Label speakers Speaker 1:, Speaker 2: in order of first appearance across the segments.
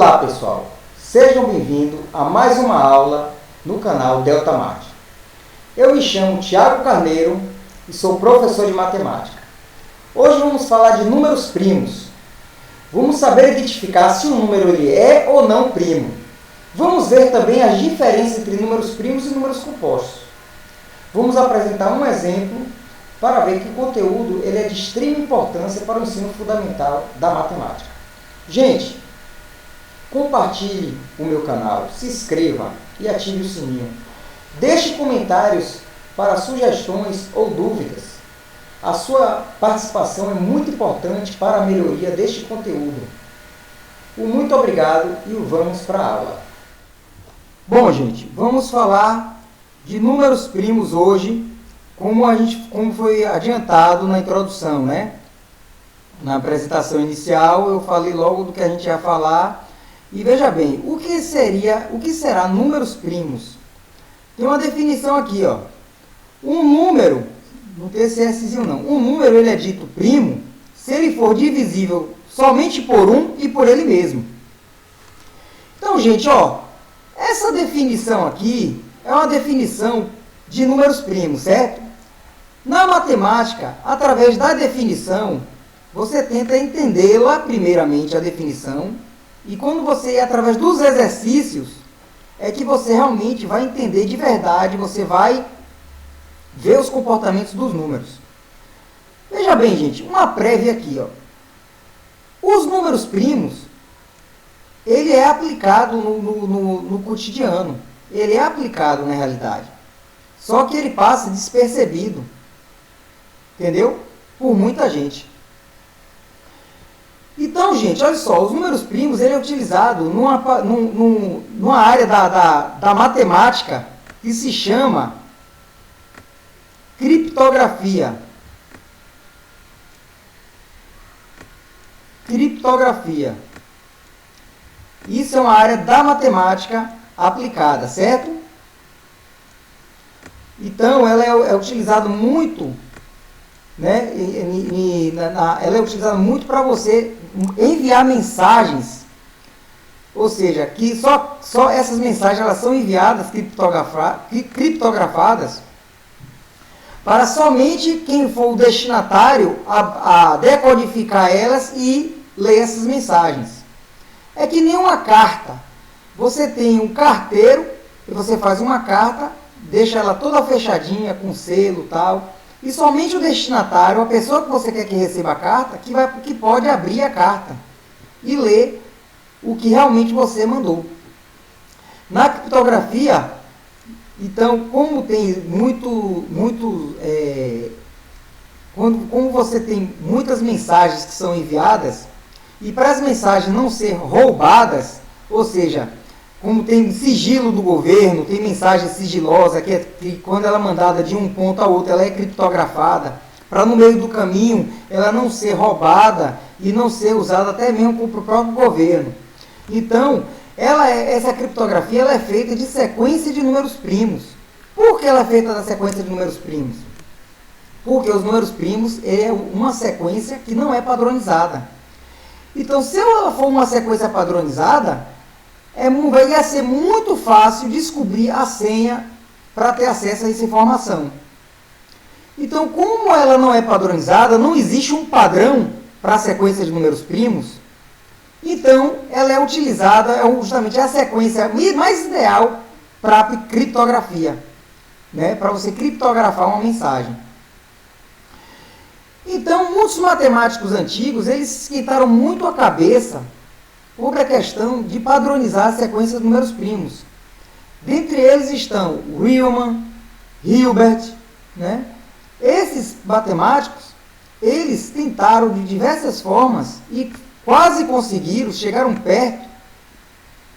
Speaker 1: Olá pessoal, sejam bem-vindos a mais uma aula no canal Delta Mate. Eu me chamo Thiago Carneiro e sou professor de matemática. Hoje vamos falar de números primos. Vamos saber identificar se um número ele é ou não primo. Vamos ver também as diferenças entre números primos e números compostos. Vamos apresentar um exemplo para ver que o conteúdo ele é de extrema importância para o ensino fundamental da matemática. Gente, compartilhe o meu canal, se inscreva e ative o sininho. Deixe comentários para sugestões ou dúvidas. A sua participação é muito importante para a melhoria deste conteúdo. Muito obrigado e vamos para a aula. Bom, gente, vamos falar de números primos hoje, como foi adiantado na introdução, né? Na apresentação inicial eu falei logo do que a gente ia falar. E veja bem, o que será números primos? Tem uma definição aqui, ó. Um número, não tem esse Szinho não, um número ele é dito primo se ele for divisível somente por 1 e por ele mesmo. Então, gente, ó, essa definição aqui é uma definição de números primos, certo? Na matemática, através da definição, você tenta entendê-la primeiramente, a definição, e quando você ir através dos exercícios, é que você realmente vai entender de verdade, você vai ver os comportamentos dos números. Veja bem, gente, uma prévia aqui, ó. Os números primos, ele é aplicado no cotidiano, ele é aplicado na realidade, só que ele passa despercebido, entendeu? Por muita gente. Então, gente, olha só, os números primos ele é utilizado numa área da matemática que se chama criptografia. Criptografia. Isso é uma área da matemática aplicada, certo? Então, ela é utilizada muito, né? Ela é utilizada muito para você enviar mensagens, ou seja, que só essas mensagens elas são enviadas criptografadas para somente quem for o destinatário a decodificar elas e ler essas mensagens. É que nem uma carta. Você tem um carteiro e você faz uma carta, deixa ela toda fechadinha com selo e tal. E somente o destinatário, a pessoa que você quer que receba a carta, que pode abrir a carta e ler o que realmente você mandou. Na criptografia, então, como tem como você tem muitas mensagens que são enviadas, e para as mensagens não ser roubadas, ou seja, como tem sigilo do governo, tem mensagem sigilosa, que quando ela é mandada de um ponto a outro, ela é criptografada, para no meio do caminho ela não ser roubada e não ser usada até mesmo para o próprio governo. Então, essa criptografia ela é feita de sequência de números primos. Por que ela é feita da sequência de números primos? Porque os números primos é uma sequência que não é padronizada. Então, se ela for uma sequência padronizada, vai ser muito fácil descobrir a senha para ter acesso a essa informação. Então, como ela não é padronizada, não existe um padrão para a sequência de números primos, então ela é utilizada, justamente a sequência mais ideal para a criptografia, né? Para você criptografar uma mensagem. Então, muitos matemáticos antigos, eles esquentaram muito a cabeça sobre a questão de padronizar a sequência de números primos. Dentre eles estão Riemann, Hilbert, né? Esses matemáticos, eles tentaram de diversas formas e quase conseguiram, chegaram perto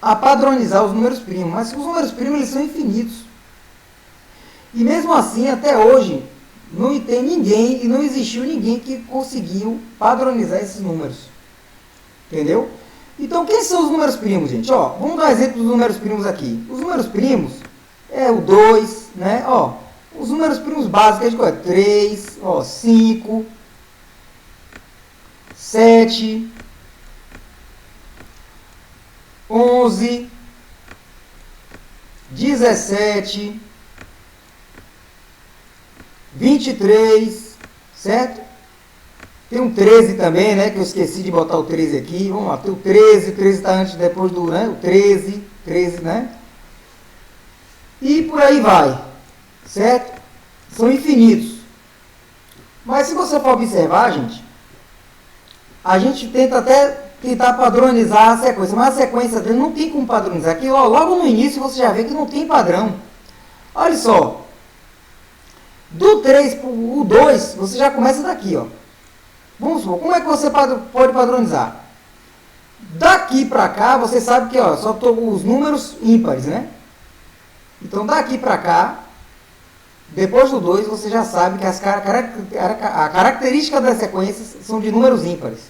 Speaker 1: a padronizar os números primos, mas os números primos eles são infinitos. E mesmo assim, até hoje, não tem ninguém e não existiu ninguém que conseguiu padronizar esses números. Entendeu? Então, quem são os números primos, gente? Ó, vamos dar um exemplo dos números primos aqui. Os números primos é o 2, né? Ó, os números primos básicos é 3, ó, 5, 7, 11, 17, 23, certo? Tem um 13 também, né? Que eu esqueci de botar o 13 aqui. Vamos lá, tem o 13 está antes, depois do, né? O 13, né? E por aí vai, certo? São infinitos. Mas se você for observar, gente, a gente tenta até tentar padronizar a sequência, mas a sequência dele não tem como padronizar. Aqui, ó, logo no início você já vê que não tem padrão. Olha só, do 3 para o 2, você já começa daqui, ó. Vamos supor, como é que você pode padronizar? Daqui para cá, você sabe que, ó, só estou os números ímpares, né? Então, daqui para cá, depois do 2, você já sabe que a característica das sequências são de números ímpares.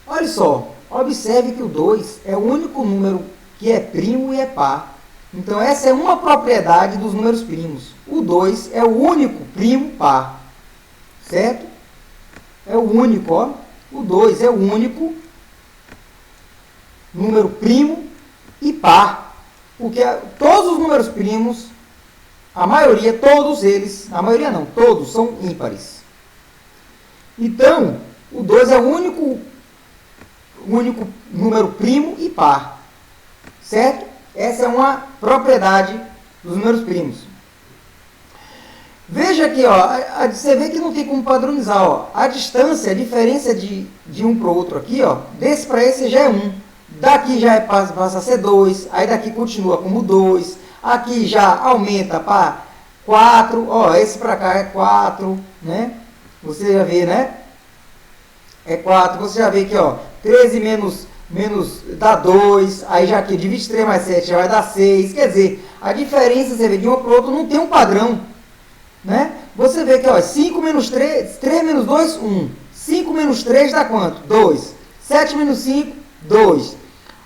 Speaker 1: Olha só, observe que o 2 é o único número que é primo e é par. Então, essa é uma propriedade dos números primos. O 2 é o único primo par. Certo? É o único, ó. O 2 é o único número primo e par. Porque todos os números primos, a maioria, todos eles, a maioria não, todos são ímpares. Então, o 2 é o único número primo e par. Certo? Essa é uma propriedade dos números primos. Veja aqui, ó, você vê que não tem como padronizar, ó. A distância, a diferença de um para o outro aqui, ó, desse para esse já é 1. Daqui já passa a ser 2, aí daqui continua como 2, aqui já aumenta para 4, ó, esse para cá é 4, né? Você já vê, né? É 4, você já vê aqui, ó, 13 menos dá 2, aí já aqui de 23 mais 7 já vai dar 6, quer dizer, a diferença, você vê, de um para o outro não tem um padrão. Né? Você vê que, ó, 5 menos 3, 3 menos 2, 1. 5 menos 3 dá quanto? 2. 7 menos 5, 2.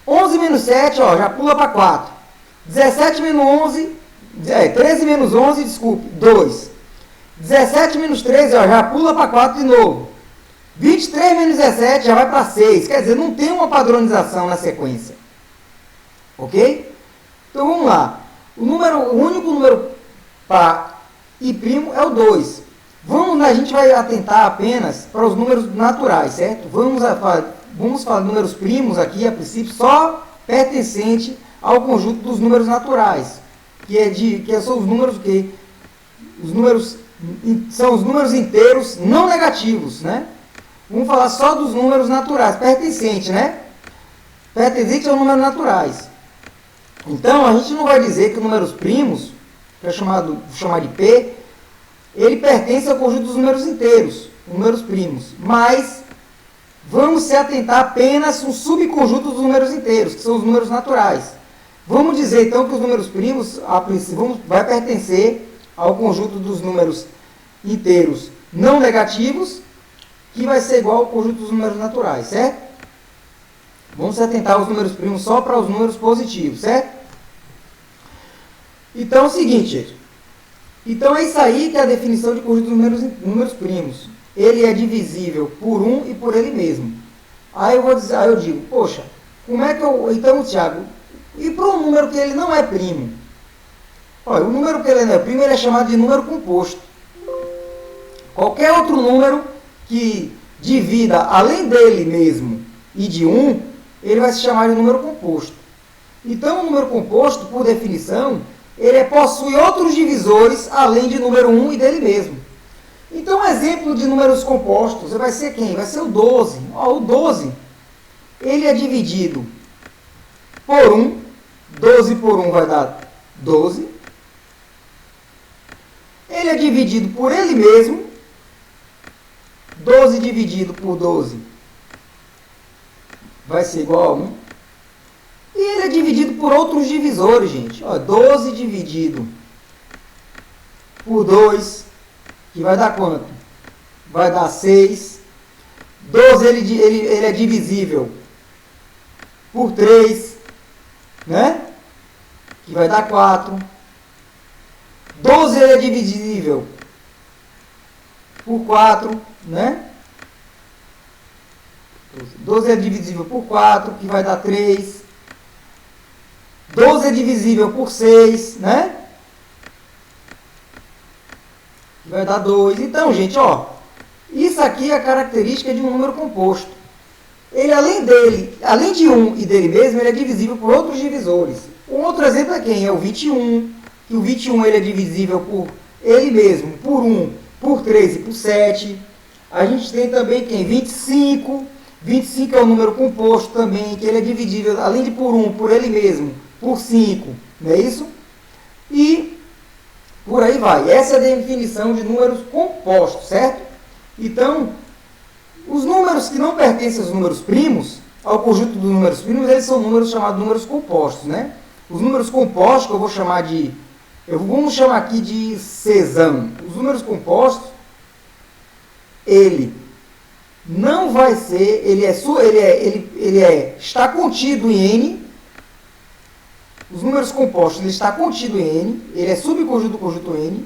Speaker 1: 11 menos 7, ó, já pula para 4. 17 menos 11, 13 menos 11, desculpe, 2. 17 menos 13, ó, já pula para 4 de novo. 23 menos 17 já vai para 6. Quer dizer, não tem uma padronização na sequência. Ok? Então vamos lá. O único número par e primo é o 2. A gente vai atentar apenas para os números naturais, certo? Vamos falar de números primos aqui, a princípio, só pertencente ao conjunto dos números naturais, que são os números que são os números inteiros não negativos, né? Vamos falar só dos números naturais, pertencentes, né? Pertencentes aos números naturais. Então, a gente não vai dizer que os números primos, que é chamar de P, ele pertence ao conjunto dos números inteiros, números primos. Mas vamos se atentar apenas a um subconjunto dos números inteiros, que são os números naturais. Vamos dizer então que os números primos, a princípio, vai pertencer ao conjunto dos números inteiros não negativos, que vai ser igual ao conjunto dos números naturais, certo? Vamos se atentar aos números primos só para os números positivos, certo? Então é o seguinte, gente. Então é isso aí que é a definição de conjunto dos números primos. Ele é divisível por 1 e por ele mesmo. Aí eu digo, poxa, como é que eu... Então, Tiago, e para um número que ele não é primo? Olha, o número que ele não é primo, ele é chamado de número composto. Qualquer outro número que divida além dele mesmo e de 1, ele vai se chamar de número composto. Então, o número composto, por definição, ele possui outros divisores além de número 1 e dele mesmo. Então, um exemplo de números compostos vai ser quem? Vai ser o 12. Ó, o 12, ele é dividido por 1. 12 por 1 vai dar 12. Ele é dividido por ele mesmo. 12 dividido por 12 vai ser igual a 1. E ele é dividido por outros divisores, gente. Ó, 12 dividido por 2, que vai dar quanto? Vai dar 6. 12 ele é divisível por 3, né? Que vai dar 4. 12 ele é divisível por 4, né? 12 é divisível por 4, que vai dar 3. 12 é divisível por 6, né? Que vai dar 2. Então, gente, ó, isso aqui é a característica de um número composto. Ele, além de 1 e dele mesmo, ele é divisível por outros divisores. Um outro exemplo é quem? É o 21. Que o 21 ele é divisível por ele mesmo, por 1, por 3 e por 7. A gente tem também quem? 25. 25 é um número composto também, que ele é dividível, além de por 1, por ele mesmo, por 5. Não é isso? E por aí vai. Essa é a definição de números compostos, certo? Então, os números que não pertencem aos números primos, ao conjunto dos números primos, eles são números chamados números compostos, né? Os números compostos, que eu vou chamar de... vamos chamar aqui de Czão. Os números compostos, ele não vai ser... está contido em N. Os números compostos, ele está contido em N. Ele é subconjunto do conjunto N.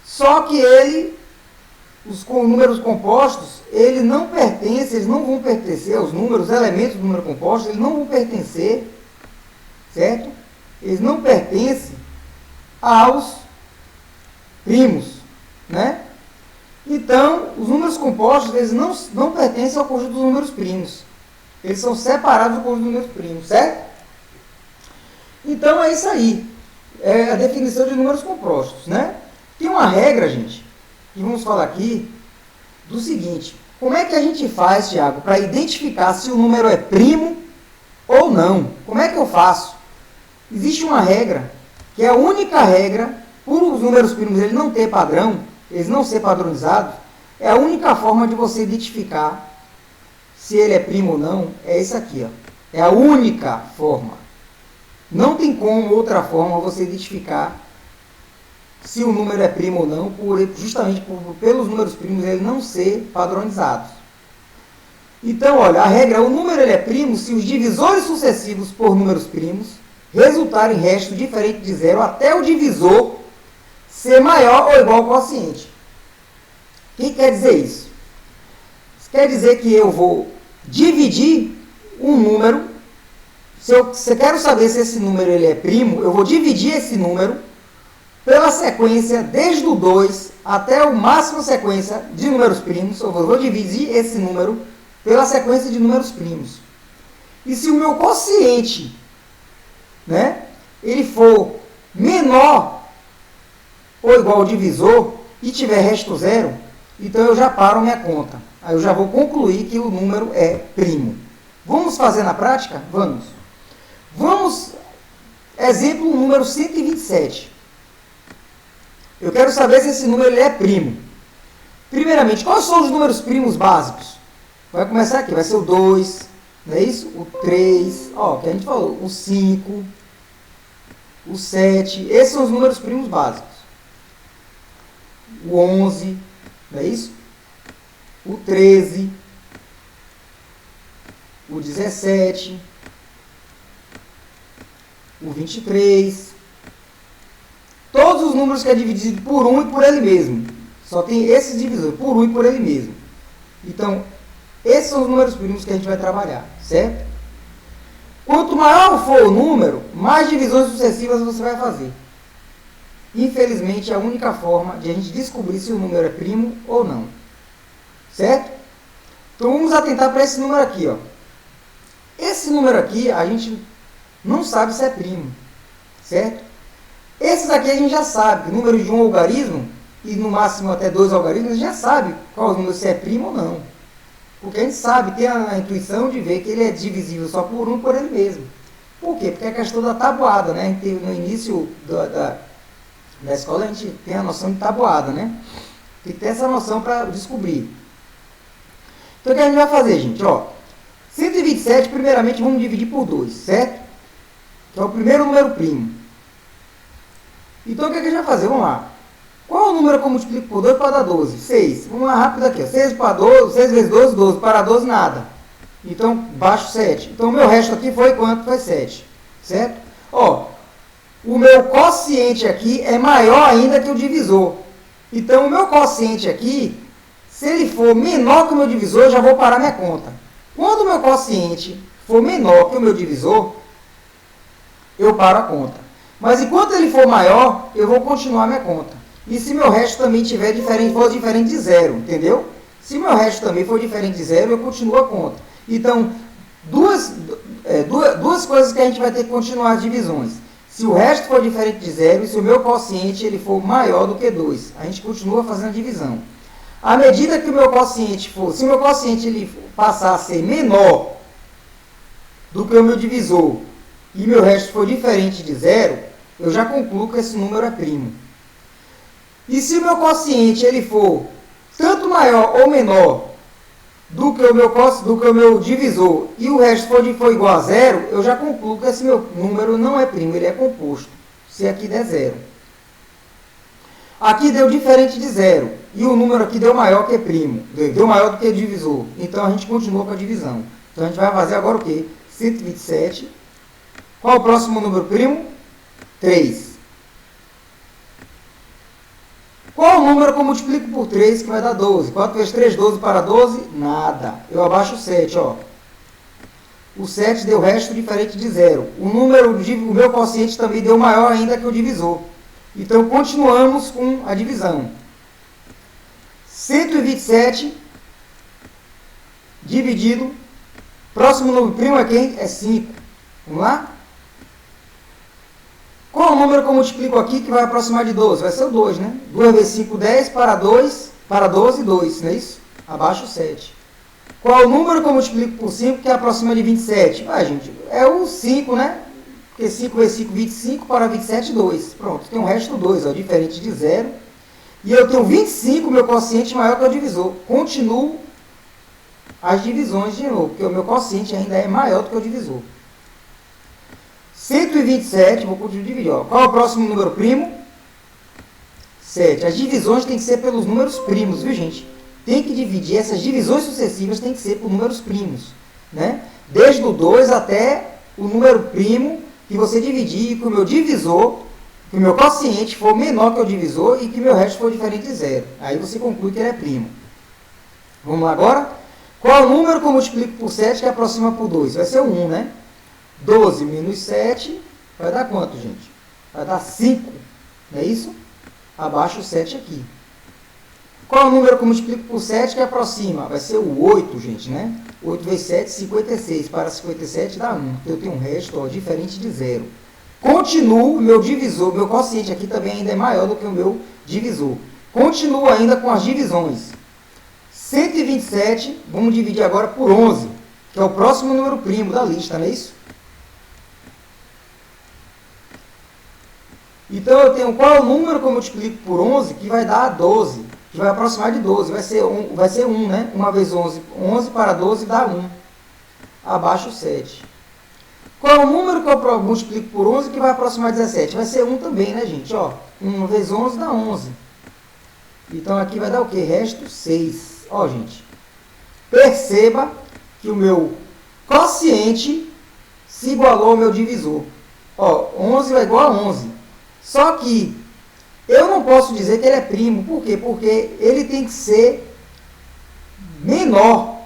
Speaker 1: Só que os números compostos, eles não vão pertencer aos números, os elementos do número composto, eles não vão pertencer, certo? Eles não pertencem aos primos, né? Então, os números compostos, eles não pertencem ao conjunto dos números primos. Eles são separados do conjunto dos números primos, certo? Então, é isso aí. É a definição de números compostos, né? Tem uma regra, gente, que vamos falar aqui do seguinte: como é que a gente faz, Tiago, para identificar se o número é primo ou não? Como é que eu faço? Existe uma regra, que é a única regra, por os números primos eles não ter padrão, eles não ser padronizados, é a única forma de você identificar se ele é primo ou não, é esse aqui, ó. É a única forma. Não tem como outra forma você identificar se o número é primo ou não, justamente pelos números primos ele não ser padronizados. Então, olha, a regra é: o número ele é primo se os divisores sucessivos por números primos resultarem em resto diferente de zero até o divisor ser maior ou igual ao quociente. O que quer dizer isso? Isso quer dizer que eu vou dividir um número. Se eu quero saber se esse número ele é primo, eu vou dividir esse número pela sequência desde o 2 até a máxima sequência de números primos. Eu vou dividir esse número pela sequência de números primos. E se o meu quociente, né, ele for menor ou igual ao divisor e tiver resto zero, então eu já paro minha conta. Aí eu já vou concluir que o número é primo. Vamos fazer na prática? Vamos. Exemplo, o número 127. Eu quero saber se esse número ele é primo. Primeiramente, quais são os números primos básicos? Vai começar aqui, vai ser o 2, não é isso? O 3, ó, que a gente falou, o 5, o 7, esses são os números primos básicos. O 11, não é isso? O 13, o 17, o 23, todos os números que é dividido por 1 e por ele mesmo. Só tem esses divisores, por 1 e por ele mesmo. Então, esses são os números primos que a gente vai trabalhar, certo? Quanto maior for o número, mais divisões sucessivas você vai fazer. Infelizmente, é a única forma de a gente descobrir se o número é primo ou não. Certo? Então, vamos atentar para esse número aqui, ó. Esse número aqui, a gente não sabe se é primo. Certo? Esses aqui a gente já sabe. Números de um algarismo, e no máximo até 2 algarismos, a gente já sabe qual o número, se é primo ou não. Porque a gente sabe, tem a intuição de ver que ele é divisível só por 1 por ele mesmo. Por quê? Porque é a questão da tabuada, né? No início da escola a gente tem a noção de tabuada, né? Tem que ter essa noção para descobrir. Então o que a gente vai fazer, gente? Ó, 127, primeiramente, vamos dividir por 2, certo? Que é o primeiro número primo. Então o que a gente vai fazer? Vamos lá. Qual é o número que eu multiplico por 2 para dar 12? 6. Vamos lá rápido aqui. Ó. 6 para 12, 6 vezes 12, 12. Para 12, nada. Então, baixo 7. Então, o meu resto aqui foi quanto? Foi 7. Certo? Ó, o meu quociente aqui é maior ainda que o divisor. Então, o meu quociente aqui, se ele for menor que o meu divisor, eu já vou parar minha conta. Quando o meu quociente for menor que o meu divisor, eu paro a conta. Mas enquanto ele for maior, eu vou continuar minha conta. E se meu resto também for diferente de zero, entendeu? Se meu resto também for diferente de zero, eu continuo a conta. Então, duas coisas que a gente vai ter que continuar as divisões. Se o resto for diferente de zero e se o meu quociente ele for maior do que 2, a gente continua fazendo a divisão. À medida que o meu quociente for, se o meu quociente ele passar a ser menor do que o meu divisor e meu resto for diferente de zero, eu já concluo que esse número é primo. E se o meu quociente ele for tanto maior ou menor do que o meu divisor e o resto for igual a zero, eu já concluo que esse meu número não é primo, ele é composto, se aqui der zero. Aqui deu diferente de zero, e o número aqui deu maior que primo, deu maior do que o divisor, então a gente continua com a divisão. Então a gente vai fazer agora o quê? 127. Qual é o próximo número primo? 3. Qual o número que eu multiplico por 3 que vai dar 12? 4 vezes 3, 12 para 12? Nada. Eu abaixo o 7, ó. O 7 deu resto diferente de zero. O meu quociente também deu maior ainda que o divisor. Então, continuamos com a divisão. 127 dividido. Próximo número primo é quem? É 5. Vamos lá? Qual o número que eu multiplico aqui que vai aproximar de 12? Vai ser o 2, né? 2 vezes 5, 10, para 12, 2, não é isso? Abaixo o 7. Qual o número que eu multiplico por 5 que aproxima de 27? Ah, gente, é o 5, né? Porque 5 vezes 5, 25, para 27, 2. Pronto, tem um resto 2, ó, diferente de 0. E eu tenho 25, meu quociente maior que o divisor. Continuo as divisões de novo, porque o meu quociente ainda é maior do que o divisor. 127, vou continuar dividir. Ó. Qual é o próximo número primo? 7. As divisões têm que ser pelos números primos, viu, gente? Tem que dividir, essas divisões sucessivas têm que ser por números primos. Né? Desde o 2 até o número primo que você dividir com o meu divisor, que o meu quociente for menor que o divisor e que o meu resto for diferente de zero. Aí você conclui que ele é primo. Vamos lá agora? Qual é o número que eu multiplico por 7 que aproxima por 2? Vai ser o 1, né? 12 menos 7 vai dar quanto, gente? Vai dar 5, não é isso? Abaixo o 7 aqui. Qual é o número que eu multiplico por 7 que aproxima? Vai ser o 8, gente, né? 8 vezes 7, 56. Para 57 dá 1. Então eu tenho um resto, ó, diferente de zero. Continuo, meu divisor, meu quociente aqui também ainda é maior do que o meu divisor. Continuo ainda com as divisões. 127, vamos dividir agora por 11, que é o próximo número primo da lista, não é isso? Então, eu tenho qual é o número que eu multiplico por 11 que vai dar 12, que vai aproximar de 12, vai ser 1, né? 1 vezes 11, 11 para 12 dá 1, abaixo o 7. Qual é o número que eu multiplico por 11 que vai aproximar de 17? Vai ser 1 também, né, gente? Ó, 1 vezes 11 dá 11. Então, aqui vai dar o quê? Resto 6. Ó, gente, perceba que o meu quociente se igualou ao meu divisor. Ó, 11 é igual a 11. Só que eu não posso dizer que ele é primo. Por quê? Porque ele tem que ser menor.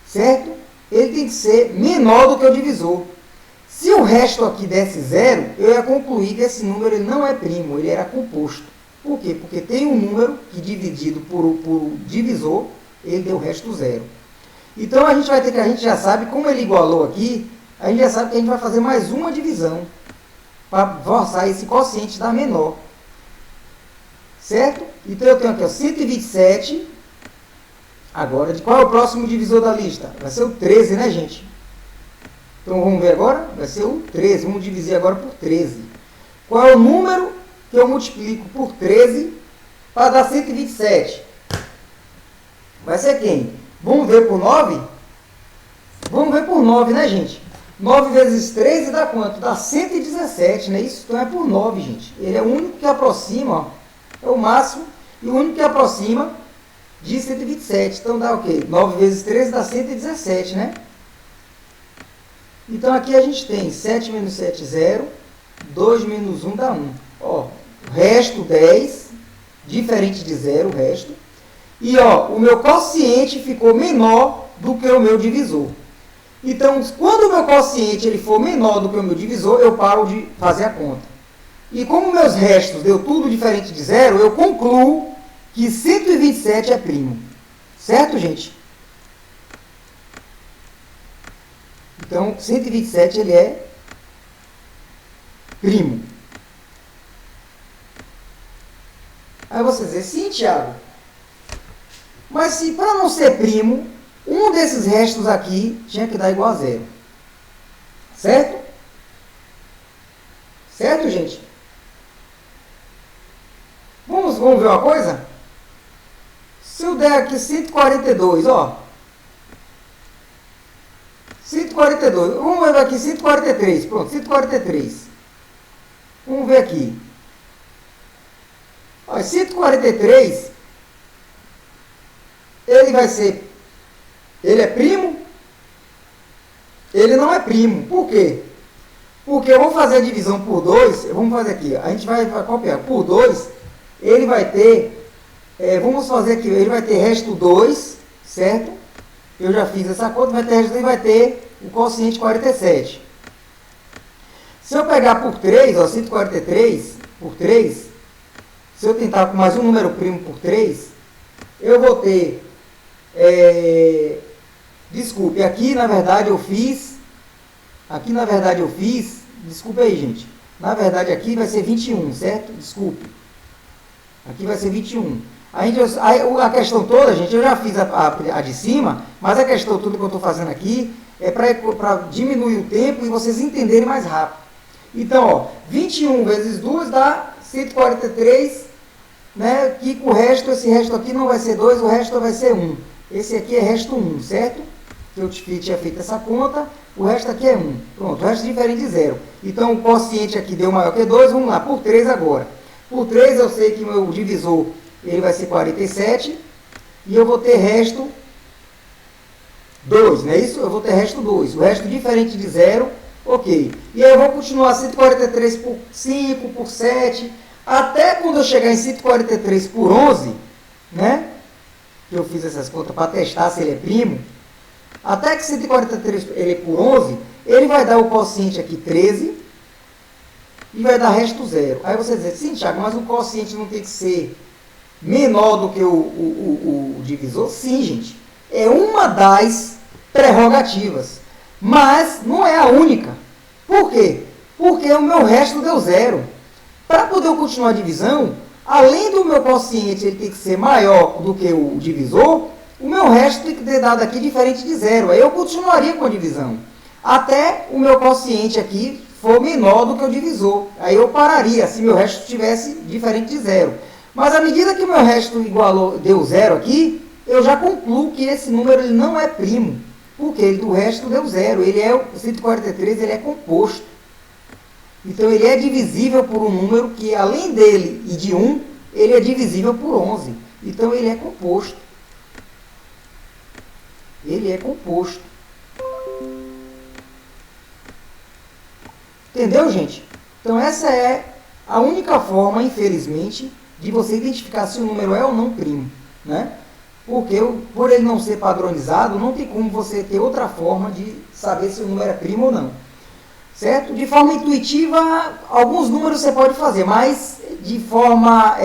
Speaker 1: Certo? Ele tem que ser menor do que o divisor. Se o resto aqui desse zero, eu ia concluir que esse número ele não é primo, ele era composto. Por quê? Porque tem um número que dividido por divisor, ele deu o resto zero. Então a gente já sabe, como ele igualou aqui, a gente já sabe que a gente vai fazer mais uma divisão para forçar esse quociente dar menor. Certo? Então eu tenho aqui ó, 127. Agora, qual é o próximo divisor da lista? Vai ser o 13, né, gente? Então vamos ver agora? Vai ser o 13. Vamos dividir agora por 13. Qual é o número que eu multiplico por 13 para dar 127? Vai ser quem? Vamos ver por 9? Vamos ver por 9, né, gente? 9 vezes 13 dá quanto? Dá 117, não é isso? Então é por 9, gente. Ele é o único que aproxima, ó, é o máximo, e o único que aproxima de 127. Então dá o quê? 9 vezes 13 dá 117, né? Então aqui a gente tem 7 menos 7, 0. 2 menos 1 dá 1. Ó, resto 10, diferente de 0, o resto. E ó, o meu quociente ficou menor do que o meu divisor. Então, quando o meu quociente ele for menor do que o meu divisor, eu paro de fazer a conta. E como meus restos deu tudo diferente de zero, eu concluo que 127 é primo. Certo, gente? Então, 127 ele é primo. Aí você diz, sim, Tiago, mas se para não ser primo, um desses restos aqui tinha que dar igual a zero. Certo? Certo, gente? Vamos ver uma coisa? Se eu der aqui 142, ó. 142. Vamos ver aqui 143. Pronto, 143. Vamos ver aqui. Ó, 143, ele vai ser... Ele é primo? Ele não é primo. Por quê? Porque eu vou fazer a divisão por 2. Vamos fazer aqui. A gente vai copiar. Por 2, ele vai ter... vamos fazer aqui. Ele vai ter resto 2, certo? Eu já fiz essa conta. Vai ter resto 2 e vai ter o quociente 47. Se eu pegar por 3, ó, 143 por 3, se eu tentar com mais um número primo por 3, eu vou ter... desculpe, aqui na verdade eu fiz... Desculpe aí, gente. Na verdade aqui vai ser 21, certo? Desculpe. Aqui vai ser 21. A questão toda, gente, eu já fiz a de cima, mas a questão toda que eu estou fazendo aqui é para diminuir o tempo e vocês entenderem mais rápido. Então, ó, 21 vezes 2 dá 143, né? Que com o resto, esse resto aqui não vai ser 2, o resto vai ser 1. Esse aqui é resto 1, certo? Que eu tinha feito essa conta, o resto aqui é 1. Pronto, o resto é diferente de 0. Então, o quociente aqui deu maior que 2, vamos lá, por 3 agora. Por 3 eu sei que o meu divisor ele vai ser 47 e eu vou ter resto 2, não é isso? Eu vou ter resto 2. O resto diferente de 0, ok. E aí eu vou continuar 143 por 5, por 7, até quando eu chegar em 143 por 11, né? Eu fiz essas contas para testar se ele é primo. Até que 143 ele é por 11, ele vai dar o quociente aqui 13 e vai dar resto 0. Aí você diz, sim, Thiago, mas o quociente não tem que ser menor do que o divisor? Sim, gente. É uma das prerrogativas. Mas não é a única. Por quê? Porque o meu resto deu 0. Para poder eu continuar a divisão, além do meu quociente ele tem que ser maior do que o divisor, o meu resto tem que ter dado aqui diferente de 0. Aí eu continuaria com a divisão. Até o meu quociente aqui for menor do que o divisor. Aí eu pararia se meu resto estivesse diferente de 0. Mas à medida que o meu resto deu 0 aqui, eu já concluo que esse número ele não é primo. Porque do resto deu 0. Ele é, o 143 ele é composto. Então ele é divisível por um número que além dele e de 1, ele é divisível por 11. Então ele é composto. Ele é composto. Entendeu, gente? Então essa é a única forma, infelizmente, de você identificar se o número é ou não primo, né? Porque por ele não ser padronizado, não tem como você ter outra forma de saber se o número é primo ou não. Certo? De forma intuitiva, alguns números você pode fazer, mas de forma,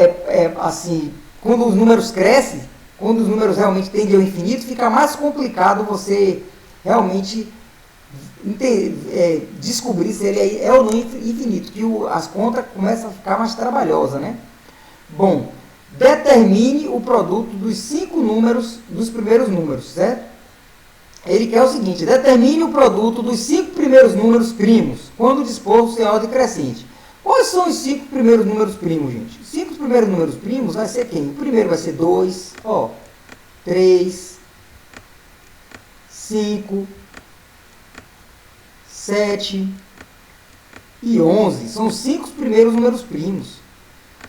Speaker 1: assim, quando os números crescem, quando os números realmente tendem ao infinito, fica mais complicado você realmente descobrir se ele é ou não infinito, que as contas começam a ficar mais trabalhosas, né? Bom, determine o produto dos 5 números, dos primeiros números, certo? Ele quer o seguinte, determine o produto dos 5 primeiros números primos, quando dispostos em ordem crescente. Quais são os 5 primeiros números primos, gente? Os 5 primeiros números primos vai ser quem? O primeiro vai ser 2, 3, 5, 7 e 11. São os 5 primeiros números primos.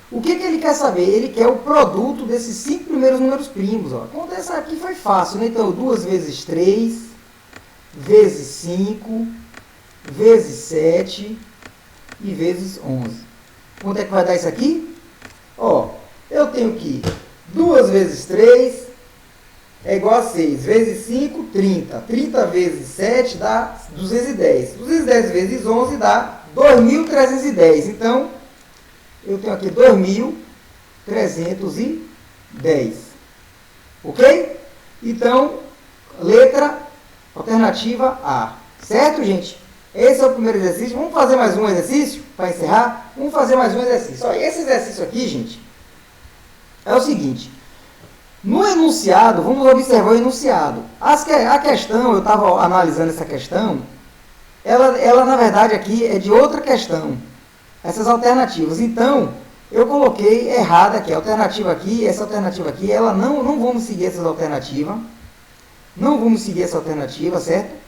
Speaker 1: O que ele quer saber? Ele quer o produto desses 5 primeiros números primos. Ó. Essa aqui foi fácil, né? Então, 2 vezes 3, vezes 5, vezes 7 e vezes 11. Quanto é que vai dar isso aqui? Ó, eu tenho que 2 vezes 3, é igual a 6 vezes 5, 30. 30 vezes 7 dá 210. 210 vezes 11 dá 2.310. Então, eu tenho aqui 2.310. Ok? Então, alternativa A. Certo, gente? Esse é o primeiro exercício. Vamos fazer mais um exercício para encerrar? Vamos fazer mais um exercício. Olha, esse exercício aqui, gente, é o seguinte. No enunciado, vamos observar o enunciado. A questão, eu estava analisando essa questão, ela na verdade aqui é de outra questão. Essas alternativas. Então, eu coloquei errada aqui. A alternativa aqui, essa alternativa aqui, ela não vamos seguir essas alternativas. Não vamos seguir essa alternativa, certo?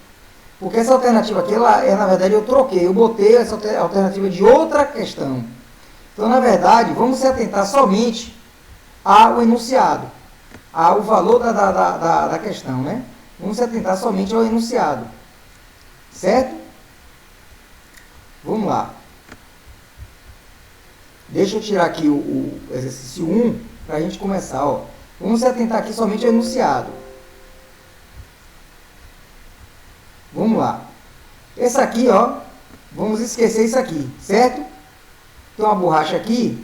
Speaker 1: Porque essa alternativa aqui, na verdade, eu troquei. Eu botei essa alternativa de outra questão. Então, na verdade, vamos se atentar somente ao enunciado. Ao valor da questão, né? Vamos se atentar somente ao enunciado. Certo? Vamos lá. Deixa eu tirar aqui o exercício 1 para a gente começar. Ó. Vamos se atentar aqui somente ao enunciado. Vamos lá. Esse aqui, ó, vamos esquecer isso aqui, certo? Tem uma borracha aqui.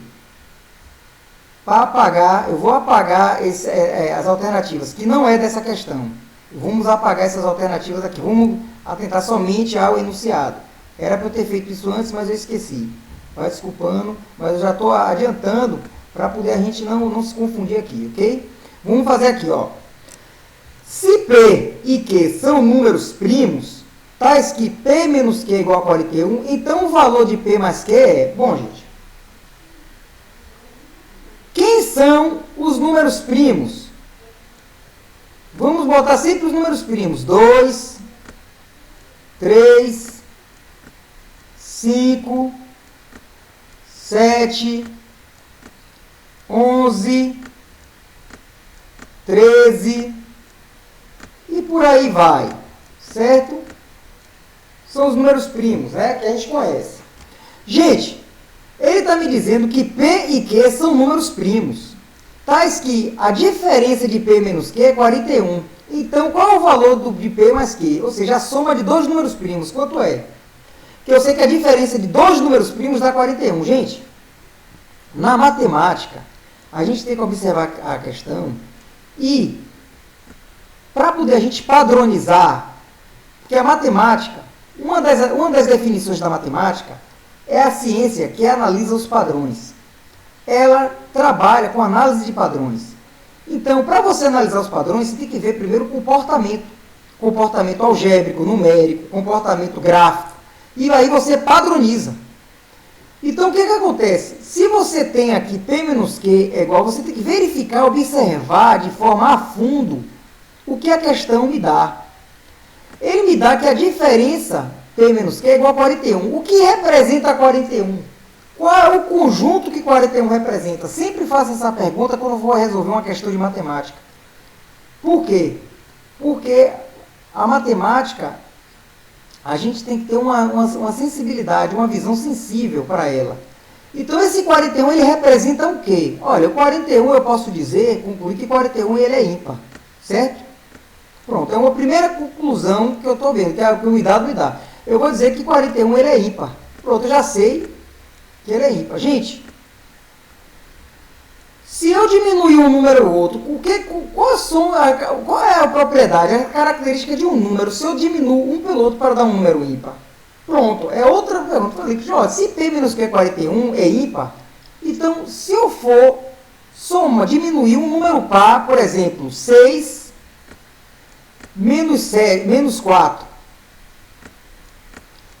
Speaker 1: Para apagar, eu vou apagar as alternativas, que não é dessa questão. Vamos apagar essas alternativas aqui. Vamos atentar somente ao enunciado. Era para eu ter feito isso antes, mas eu esqueci. Vai desculpando, mas eu já estou adiantando para poder a gente não se confundir aqui, ok? Vamos fazer aqui, ó. Se P e Q são números primos, tais que P menos Q é igual a 41, então o valor de P mais Q é... Bom, gente, quem são os números primos? Vamos botar sempre os números primos. 2, 3, 5, 7, 11, 13 e por aí vai, certo? São os números primos, né, que a gente conhece. Gente, ele está me dizendo que P e Q são números primos, tais que a diferença de P menos Q é 41. Então, qual é o valor de P mais Q? Ou seja, a soma de dois números primos, quanto é? Que eu sei que a diferença de dois números primos dá 41. Gente, na matemática, a gente tem que observar a questão e, para poder a gente padronizar, porque a matemática, uma das definições da matemática é a ciência que analisa os padrões. Ela trabalha com análise de padrões. Então, para você analisar os padrões, você tem que ver primeiro o comportamento. Comportamento algébrico, numérico, comportamento gráfico. E aí você padroniza. Então, o que acontece? Se você tem aqui P menos Q é igual, você tem que verificar, observar de forma a fundo o que a questão me dá. Ele me dá que a diferença P menos Q é igual a 41. O que representa 41? Qual é o conjunto que 41 representa? Sempre faço essa pergunta quando eu vou resolver uma questão de matemática. Por quê? Porque a matemática, a gente tem que ter uma sensibilidade, uma visão sensível para ela. Então, esse 41, ele representa o quê? Olha, o 41, eu posso dizer, concluir que 41 ele é ímpar. Certo? Pronto, é uma primeira conclusão que eu estou vendo, que é o que o dado me dá. Eu vou dizer que 41 ele é ímpar. Pronto, eu já sei que ele é ímpar. Gente, se eu diminuir um número ou outro, qual é a propriedade, a característica de um número, se eu diminuo um pelo outro para dar um número ímpar? Pronto, é outra pergunta. Falei que, ó, se P menos Q é 41 é ímpar, então se eu for diminuir um número par, por exemplo, 6 menos 4.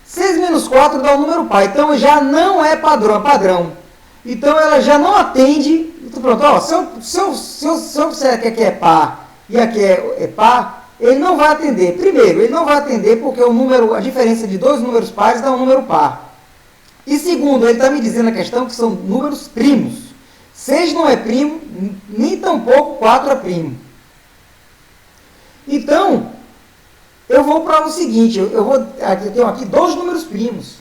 Speaker 1: 6 menos 4 dá um número par, então já não é padrão. Então ela já não atende. Então, pronto, ó, se eu disser que aqui é par e aqui é par, ele não vai atender. Primeiro, ele não vai atender porque a diferença de dois números pares dá um número par. E segundo, ele está me dizendo a questão que são números primos. 6 não é primo, nem tampouco 4 é primo. Então, eu vou para o seguinte, eu tenho aqui dois números primos.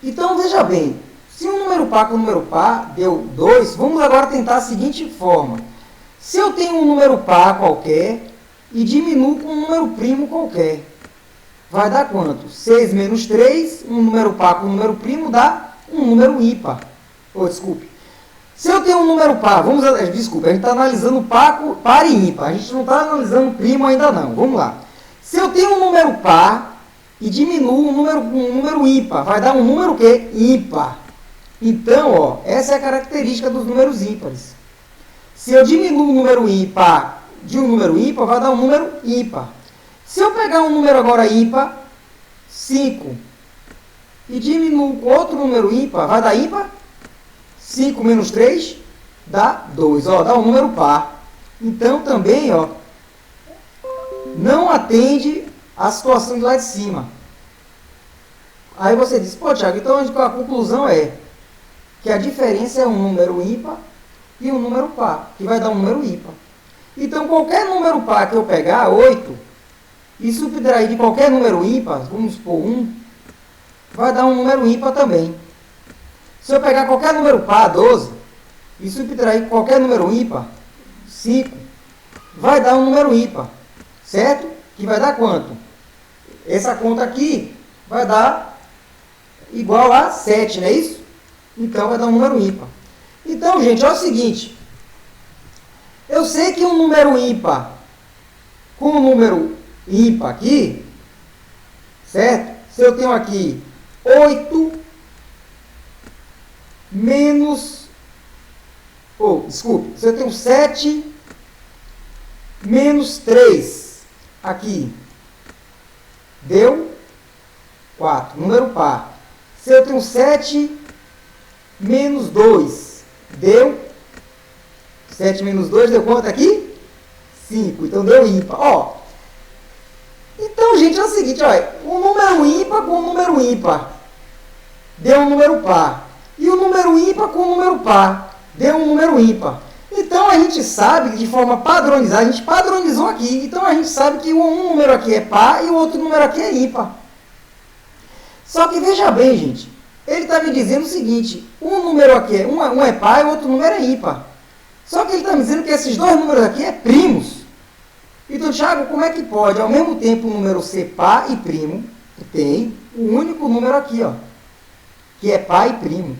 Speaker 1: Então, veja bem, se um número par com um número par deu 2, vamos agora tentar a seguinte forma. Se eu tenho um número par qualquer e diminuo com um número primo qualquer, vai dar quanto? 6 menos 3, um número par com um número primo dá um número ímpar. Desculpe. Se eu tenho um número par, desculpa, a gente está analisando par e ímpar, a gente não está analisando primo ainda não. Vamos lá. Se eu tenho um número par e diminuo um número ímpar, vai dar um número o quê? Ímpar. Então, essa é a característica dos números ímpares. Se eu diminuo um número ímpar de um número ímpar, vai dar um número ímpar. Se eu pegar um número agora ímpar, 5, e diminuo com outro número ímpar, vai dar ímpar? 5 menos 3 dá 2. Dá um número par. Então, também, não atende a situação de lá de cima. Aí você diz, Thiago, então a conclusão é que a diferença é um número ímpar e um número par, que vai dar um número ímpar. Então, qualquer número par que eu pegar, 8, e subtrair de qualquer número ímpar, vamos supor 1, vai dar um número ímpar também. Se eu pegar qualquer número par, 12, e subtrair qualquer número ímpar, 5, vai dar um número ímpar, certo? Que vai dar quanto? Essa conta aqui vai dar igual a 7, não é isso? Então, vai dar um número ímpar. Então, gente, é o seguinte. Eu sei que um número ímpar com um número ímpar aqui, certo? Se eu tenho aqui 8 menos... desculpe. Se eu tenho 7 menos 3 aqui, deu 4, número par. Se eu tenho 7 menos 2, deu 7 menos 2 deu quanto aqui? 5, então deu ímpar. Então, gente, é o seguinte, um número ímpar com um número ímpar deu um número par. E o número ímpar com um número par deu um número ímpar. Então, a gente sabe que de forma padronizada, a gente padronizou aqui. Então, a gente sabe que um número aqui é par e o outro número aqui é ímpar. Só que, veja bem, gente, ele está me dizendo o seguinte, um número aqui, um é par e o outro número é ímpar. Só que ele está me dizendo que esses dois números aqui é primos. Então, Thiago, como é que pode, ao mesmo tempo, um número ser par e primo, tem o único número aqui, que é par e primo,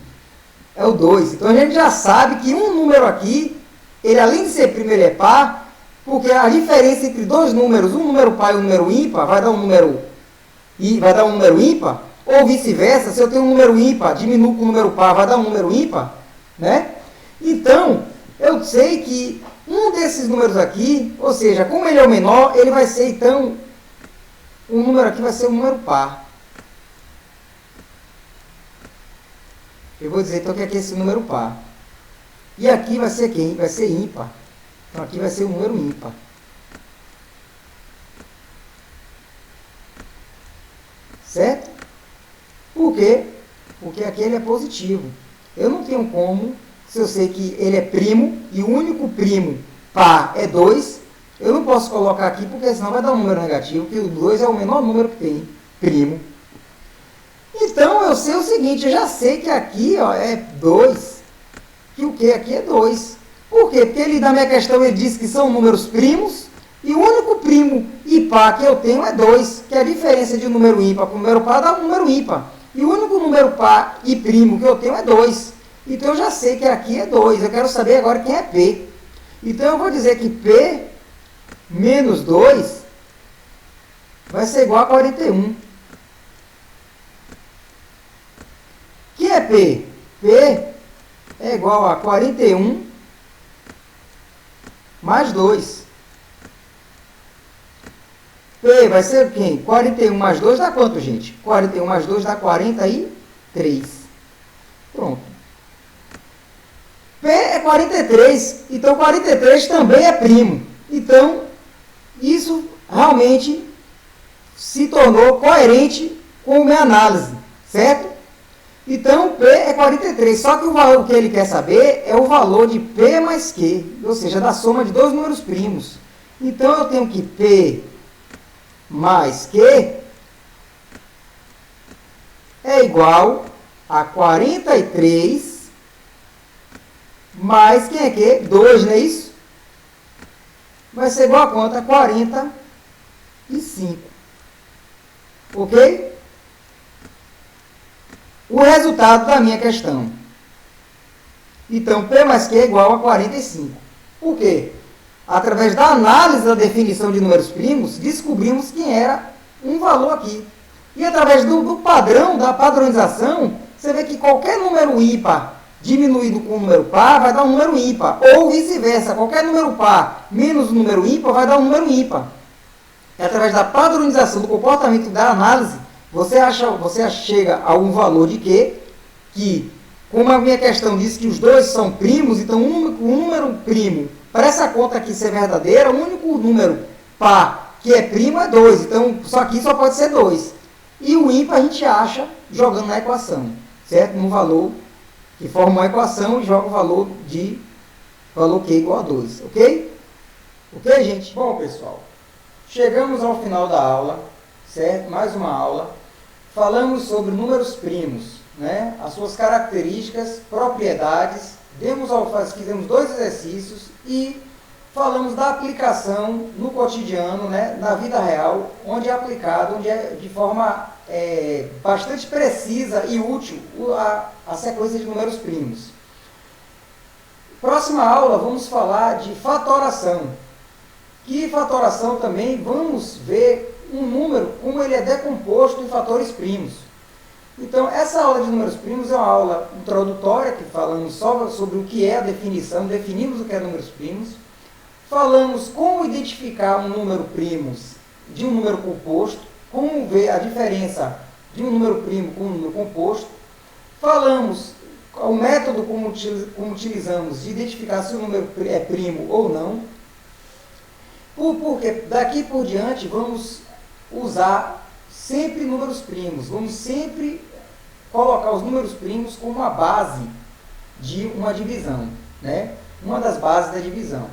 Speaker 1: é o 2. Então, a gente já sabe que um número aqui, ele além de ser primo, ele é par, porque a diferença entre dois números, um número par e um número ímpar, vai dar um número ímpar, ou vice-versa, se eu tenho um número ímpar, diminuo com o número par, vai dar um número ímpar, né? Então, eu sei que um desses números aqui, ou seja, como ele é o menor, ele vai ser, então, um número aqui vai ser um número par. Eu vou dizer, então, que aqui é esse número par. E aqui vai ser quem? Vai ser ímpar. Então, aqui vai ser um número ímpar. Certo? Por quê? Porque aqui ele é positivo. Eu não tenho como, se eu sei que ele é primo, e o único primo par é 2, eu não posso colocar aqui, porque senão vai dar um número negativo, que o 2 é o menor número que tem, primo. Então, eu sei o seguinte, eu já sei que aqui é 2, que o que aqui é 2. Por quê? Porque ele, na minha questão, ele diz que são números primos, e o único primo e par que eu tenho é 2, que a diferença de um número ímpar para o número par dá um número ímpar. E o único número par e primo que eu tenho é 2. Então, eu já sei que aqui é 2. Eu quero saber agora quem é P. Então, eu vou dizer que P menos 2 vai ser igual a 41. Quem é P? P é igual a 41 mais 2. P vai ser quem? 41 mais 2 dá quanto, gente? 41 mais 2 dá 43. Pronto. P é 43. Então, 43 também é primo. Então, isso realmente se tornou coerente com a minha análise. Certo? Então, P é 43. Só que o valor que ele quer saber é o valor de P mais Q. Ou seja, da soma de dois números primos. Então, eu tenho que P mais Q é igual a 43 mais quem é Q? 2, não é isso? vai ser igual a quanto? A 45. Ok? O resultado da minha questão. Então, P mais Q é igual a 45. Por quê? Através da análise da definição de números primos, descobrimos quem era um valor aqui. E através do padrão, da padronização, você vê que qualquer número ímpar diminuído com um número par vai dar um número ímpar. Ou vice-versa, qualquer número par menos um número ímpar vai dar um número ímpar. E através da padronização do comportamento da análise, você chega a um valor de Q, que, como a minha questão diz que os dois são primos, então um número primo, para essa conta aqui ser verdadeira, o único número par que é primo é 2, então só aqui só pode ser 2. E o ímpar a gente acha jogando na equação, certo? No valor que forma uma equação e joga o valor Q igual a 2, ok? Ok, gente? Bom, pessoal, chegamos ao final da aula, certo? Mais uma aula. Falamos sobre números primos, né? As suas características, propriedades, fizemos 2 exercícios e falamos da aplicação no cotidiano, né? Na vida real, onde é aplicado, onde é de forma bastante precisa e útil a sequência de números primos. Próxima aula vamos falar de fatoração. Que fatoração também vamos ver um número, como ele é decomposto em fatores primos. Então, essa aula de números primos é uma aula introdutória, que falamos só sobre o que é a definição, definimos o que é números primos. Falamos como identificar um número primos de um número composto, como ver a diferença de um número primo com um número composto. Falamos o método como utilizamos de identificar se o número é primo ou não. Porque daqui por diante vamos usar sempre números primos. Vamos sempre colocar os números primos como a base de uma divisão, né? Uma das bases da divisão.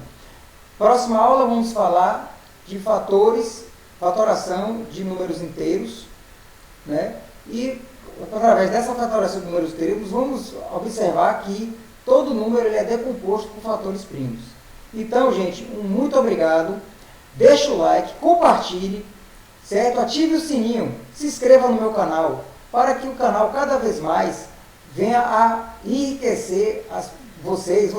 Speaker 1: Próxima aula vamos falar de fatoração de números inteiros, né? E através dessa fatoração de números inteiros vamos observar que todo número ele é decomposto por fatores primos. Então, gente, muito obrigado. Deixa o like, compartilhe, certo? Ative o sininho, se inscreva no meu canal, para que o canal cada vez mais venha a enriquecer vocês.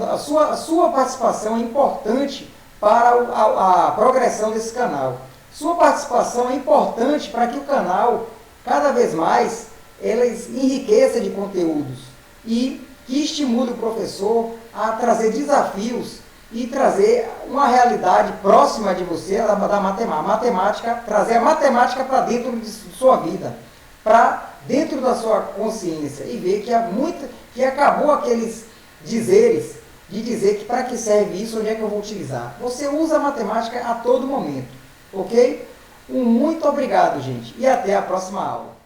Speaker 1: A sua participação é importante para a progressão desse canal. Sua participação é importante para que o canal cada vez mais enriqueça de conteúdos e que estimule o professor a trazer desafios e trazer uma realidade próxima de você da matemática, trazer a matemática para dentro de sua vida, para dentro da sua consciência e ver que acabou aqueles dizeres de dizer que para que serve isso, onde é que eu vou utilizar. Você usa a matemática a todo momento, ok? Muito obrigado, gente, e até a próxima aula.